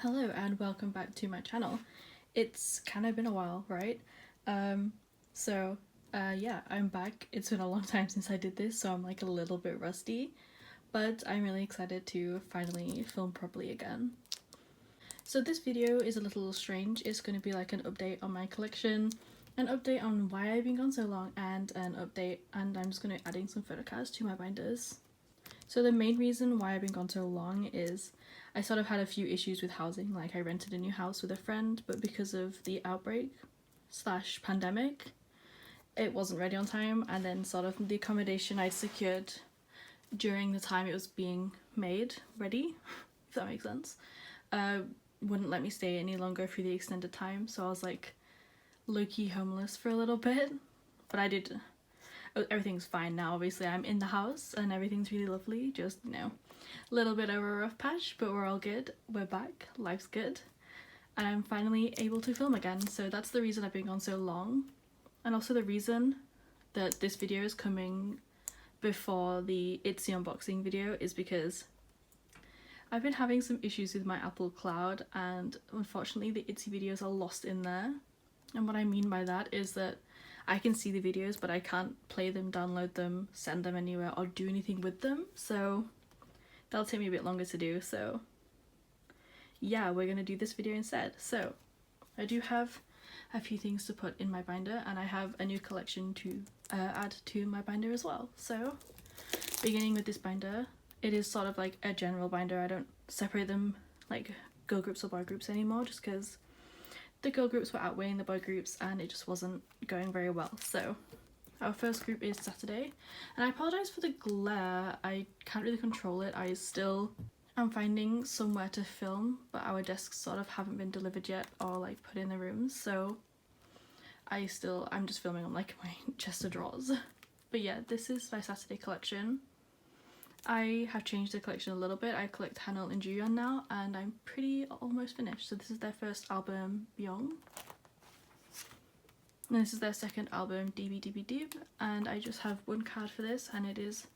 Hello and welcome back to my channel. It's kind of been a while, right? Yeah, I'm back. It's been a long time since I did this, so I'm like a little bit rusty, but I'm really excited to finally film properly again. So this video is a little strange. It's going to be like an update on my collection, an update on why I've been gone so long, and an update, and I'm just going to adding some photocards to my binders. So the main reason why I've been gone so long is I sort of had a few issues with housing. Like I rented a new house with a friend, but because of the outbreak / pandemic, it wasn't ready on time, and then sort of the accommodation I'd secured during the time it was being made ready, if that makes sense, wouldn't let me stay any longer for the extended time, so I was like low-key homeless for a little bit. But everything's fine now. Obviously I'm in the house and everything's really lovely, just, you know, a little bit of a rough patch, but we're all good. We're back, life's good, and I'm finally able to film again. So that's the reason I've been gone so long, and also the reason that this video is coming before the Etsy unboxing video is because I've been having some issues with my Apple Cloud, and unfortunately the Etsy videos are lost in there. And what I mean by that is that I can see the videos, but I can't play them, download them, send them anywhere, or do anything with them. So that'll take me a bit longer to do. So yeah, we're gonna do this video instead. So I do have a few things to put in my binder, and I have a new collection to add to my binder as well. So beginning with this binder, it is sort of like a general binder. I don't separate them like girl groups or boy groups anymore, just because the girl groups were outweighing the boy groups and it just wasn't going very well. So our first group is Saturday, and I apologise for the glare. I can't really control it. I'm finding somewhere to film, but our desks sort of haven't been delivered yet or like put in the rooms, so I'm just filming on like my chest of drawers. But yeah, this is my Saturday collection. I have changed the collection a little bit. I collect Hanul and Jihan now, and I'm pretty almost finished. So this is their first album, Byung. And this is their second album, DB, and I just have one card for this, and it is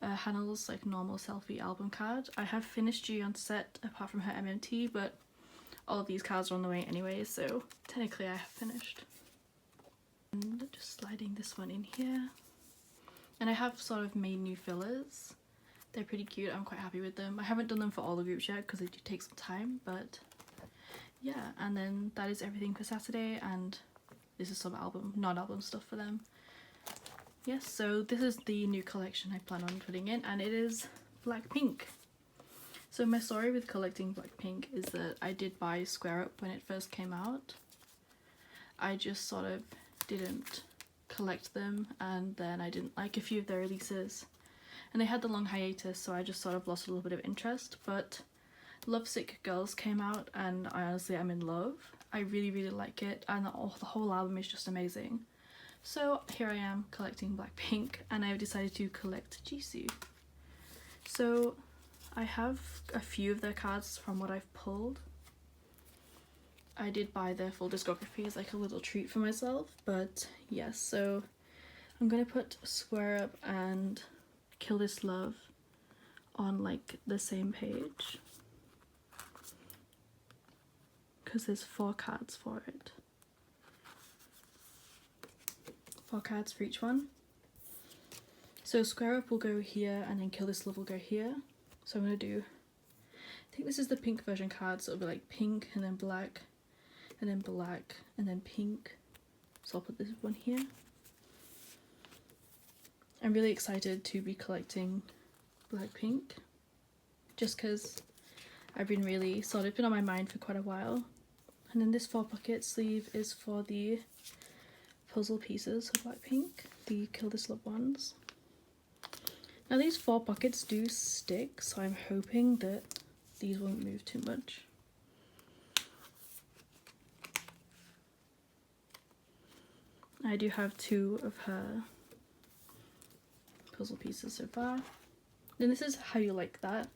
Hanul's like normal selfie album card. I have finished Jihan's set apart from her MMT, but all of these cards are on the way anyway, so technically I have finished. And just sliding this one in here. And I have sort of made new fillers. They're pretty cute. I'm quite happy with them. I haven't done them for all the groups yet because they do take some time, but yeah. And then that is everything for Saturday, and this is some non-album stuff for them. Yes, so this is the new collection I plan on putting in, and it is Blackpink. So my story with collecting Blackpink is that I did buy Square Up when it first came out. I just sort of didn't collect them, and then I didn't like a few of their releases. And they had the long hiatus, so I just sort of lost a little bit of interest. But Lovesick Girls came out, and I'm in love. I really like it, and the whole album is just amazing. So here I am collecting Blackpink, and I've decided to collect Jisoo. So I have a few of their cards from what I've pulled. I did buy their full discography as like a little treat for myself, but yes, so I'm gonna put Square Up and Kill This Love on like the same page because there's 4 cards for it. 4 cards for each one. So Square Up will go here, and then Kill This Love will go here. So I'm gonna do, I think this is the pink version card, so it'll be like pink and then black and then black and then pink. So I'll put this one here. I'm really excited to be collecting Blackpink just because I've been really sort of been on my mind for quite a while. And then this 4 pocket sleeve is for the puzzle pieces of Blackpink, the Kill This Love ones. Now these 4 pockets do stick, so I'm hoping that these won't move too much. I do have 2 of her puzzle pieces so far. Then this is How You Like That.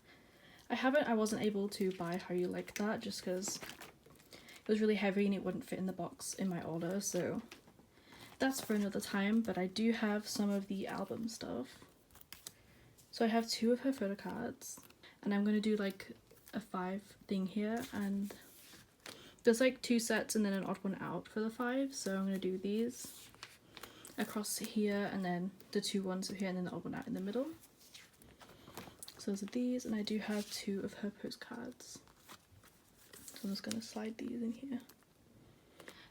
I wasn't able to buy How You Like That just because it was really heavy and it wouldn't fit in the box in my order, so that's for another time. But I do have some of the album stuff. So I have 2 of her photo cards, and I'm going to do like a 5 thing here, and there's like 2 sets and then an odd one out for the 5, so I'm going to do these across here and then the 2 ones here and then the odd one out in the middle. So those are these, and I do have 2 of her postcards. So I'm just going to slide these in here.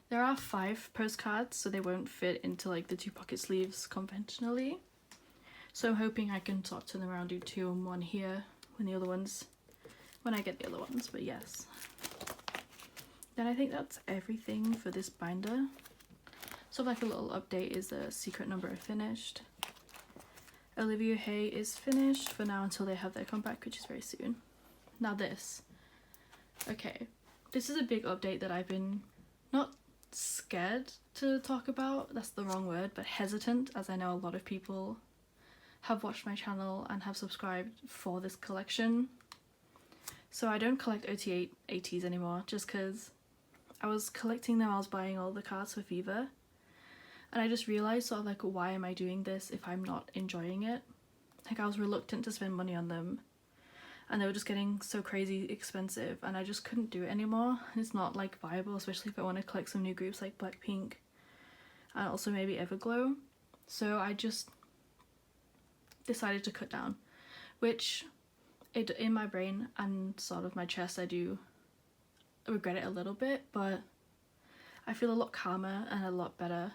There are 5 postcards, so they won't fit into like the 2 pocket sleeves conventionally. So I'm hoping I can sort of turn them around, do 2 and 1 here when I get the other ones, but yes. Then I think that's everything for this binder. So like a little update is the secret number I finished. Olivia Hay is finished for now until they have their comeback, which is very soon. Now this. Okay, this is a big update that I've been not scared to talk about, that's the wrong word, but hesitant, as I know a lot of people have watched my channel and have subscribed for this collection. So I don't collect OT-80s anymore, just because I was collecting them, I was buying all the cards for Fever, and I just realised sort of like, why am I doing this if I'm not enjoying it? Like, I was reluctant to spend money on them, and they were just getting so crazy expensive, and I just couldn't do it anymore. It's not like viable, especially if I want to collect some new groups like Blackpink and also maybe Everglow. So I just decided to cut down, which in my brain and sort of my chest I do regret it a little bit, but I feel a lot calmer and a lot better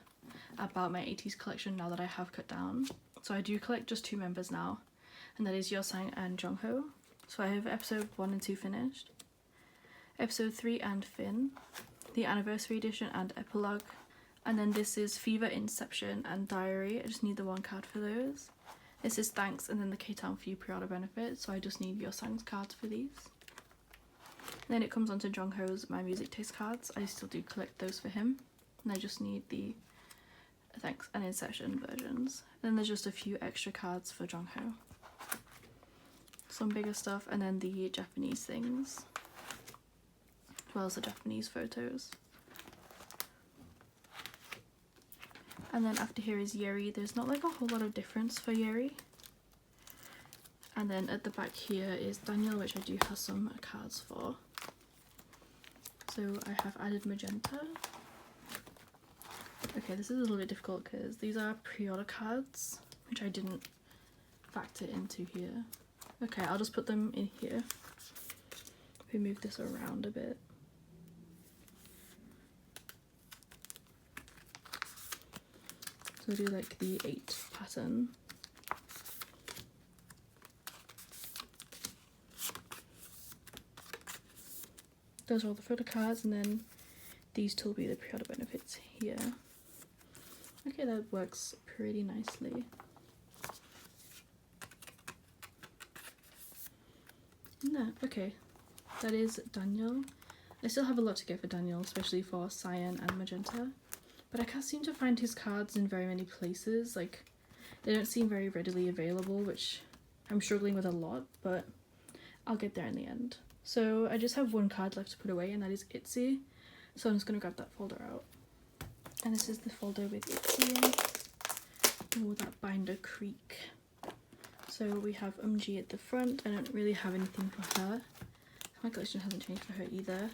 about my 80s collection now that I have cut down. So I do collect just 2 members now, and that is Yeosang and Jungho. So I have episode 1 and 2 finished, episode 3 and Finn, the anniversary edition and epilogue, and then this is Fever, Inception and Diary. I just need the 1 card for those. This is Thanks and then the K-Town Few pre-order benefit, so I just need Yeosang's cards for these. And then it comes on to Jungho's My Music Taste cards. I still do collect those for him, and I just need the Thanks and Inception versions. And then there's just a few extra cards for Jungho. Some bigger stuff, and then the Japanese things, as well as the Japanese photos. And then after here is Yuri. There's not like a whole lot of difference for Yuri. And then at the back here is Daniel, which I do have some cards for. So I have added Magenta. Okay, this is a little bit difficult because these are pre-order cards, which I didn't factor into here. Okay, I'll just put them in here. We move this around a bit. So we'll do like the 8 pattern. Those are all the photo cards, and then these two will be the pre-order benefits here. Okay, that works pretty nicely. No, okay, that is Daniel. I still have a lot to get for Daniel, especially for Cyan and Magenta, but I can't seem to find his cards in very many places. Like, they don't seem very readily available, which I'm struggling with a lot, but I'll get there in the end. So I just have 1 card left to put away, and that is ITZY. So I'm just going to grab that folder out. And this is the folder with ITZY. Oh, that binder creak. So we have Umji at the front. I don't really have anything for her. My collection hasn't changed for her either.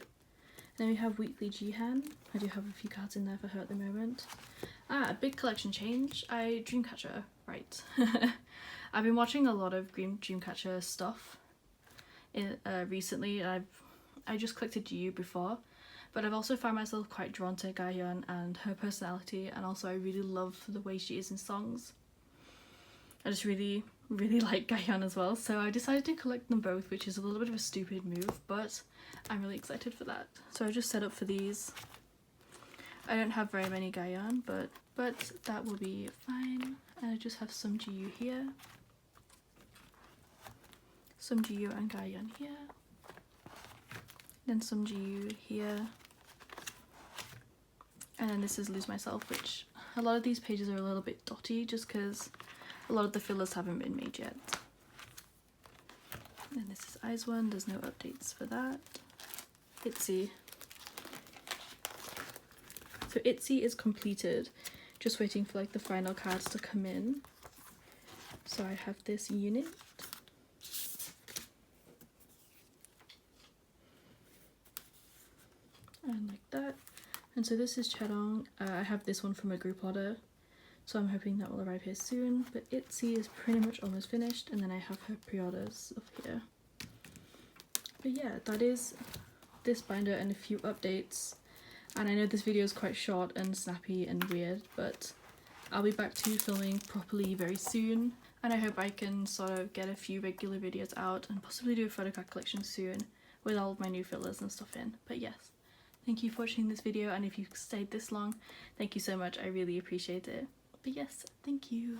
Then we have Weekly Jihan. I do have a few cards in there for her at the moment. Ah, a big collection change. Dreamcatcher, right. I've been watching a lot of Dreamcatcher stuff recently. I just collected Yu before, but I've also found myself quite drawn to Gayeon and her personality, and also I really love the way she is in songs. I just really like Gayeon as well, so I decided to collect them both, which is a little bit of a stupid move, but I'm really excited for that. So I just set up for these. I don't have very many Gayeon, but that will be fine. And I just have some Yu here, some Yu and Gayeon here, then some Yu here, and then this is Lose Myself, which a lot of these pages are a little bit dotty just because a lot of the fillers haven't been made yet. And this is Eyes One, there's no updates for that. ITZY. So ITZY is completed, just waiting for like the final cards to come in. So I have this unit. and like that. And so this is Chedong. I have this one from a group order, so I'm hoping that will arrive here soon. But Itzy is pretty much almost finished, and then I have her pre-orders up here. But yeah, that is this binder and a few updates. And I know this video is quite short and snappy and weird, but I'll be back to filming properly very soon. And I hope I can sort of get a few regular videos out and possibly do a photocard collection soon with all of my new fillers and stuff in. But yes, thank you for watching this video, and if you've stayed this long, thank you so much. I really appreciate it. But yes, thank you.